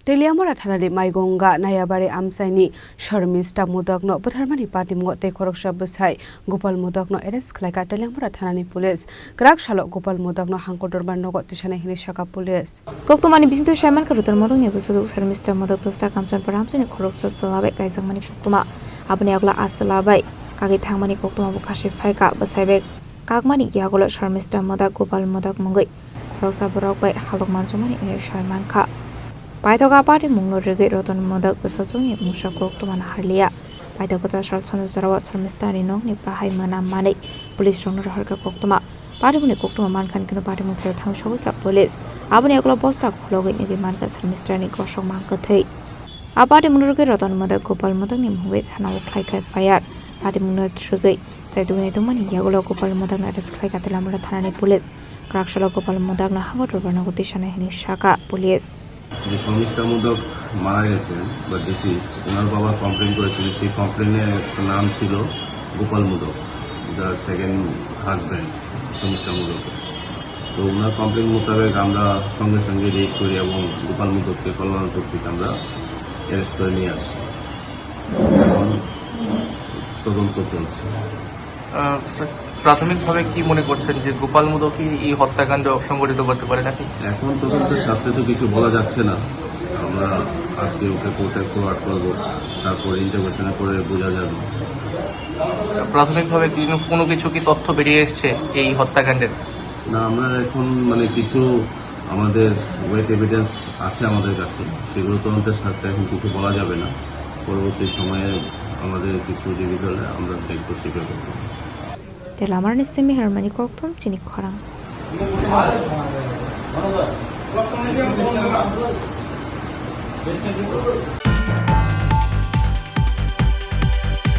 Teliamora Thanani Maigonga Nayabari Amsaini Sharmista Mudokno Butharmani Patimgo Te Khoroksha Busai Gopal Mudokno arrest khlaika Teliamora Thanani Police Krak Shalo Gopal Mudokno Hangkodorban Nogot Tishane Hini Shaka Police Koktomani Bisinto Shaiman Karutor Modok Nebusazuk Sharmista Mudok Tostar Kanchan Paramsini Khoroksa Salabai Kaisangmani Koktoma Abani Agla Asalabai Kagi Thangmani Koktoma Bukashi Faika Basaibek Kagmani Yagolo Sharmista Modak Gopal Modak Mungoi Khoroksa Borok by Halok Mansumani Shaiman Ka Paitoga Party Mungo Rigi Roton Modak Basazuni Musha Koktoman Harlia Paitokota Shalson Zarawa Sarmistani no ni Pahai Mana Mani Police Runner Harka Koktoma Party Muni Koktoma Mankan Kino Party Muthel Town Showika Police Abani Aglo Posta Khologi Nigi Manka Sarmistani Kosho Mankathei Apati Munurgi Roton Modak Gopal Modak Nim with Hanaw Klaika Fire Party Munur Trigi Zaiduni Tumani Yagolo Gopal Modak Nadas Klaika Telamura Thanani Police Krakshalo Gopal Modak na Hangot Urbana Hini Shaka Police যে শর্মিষ্ঠা মোদক মারা গেছেন বা deceased ওনার বাবা complain করেছিলেন সেই কমপ্লেনের একটা নাম ছিল Gopal Modak the second husband Sharmishtha Modak তো ওনার কমপ্লেন মোতাবেক আমরা সঙ্গে সঙ্গে রেড করি এবং গোপাল মোদককে কল্যাণপুর থেকে আমরা অ্যারেস্ট করে নিয়ে আসি এখন তদন্ত চলছে প্রাথমিকভাবে কি মনে করছেন যে গোপাল মোদকই এই হত্যাকাণ্ড সংঘটিত করতে পারে নাকি এখন তদন্তের সাথে তো কিছু বলা যাচ্ছে না আমরা আজকে ওকে কোর্টে ফরওয়ার্ড করবো তারপর ইন্টারভিউশনে করে বোঝা যাবে প্রাথমিকভাবে কোনো কিছু কি তথ্য বেরিয়ে এসছে এই হত্যাকাণ্ডের না আমরা এখন কিছু আমাদের ওয়েট এভিডেন্স আছে আমাদের কাছে সেগুলো তদন্তের সাথে এখন কিছু বলা যাবে না পরবর্তী সময়ে আমাদের কিছু জীবিত হলে আমরা দেখবো স্বীকার করবো Telamar Nisimi Hermani Koktom Chinik Khorang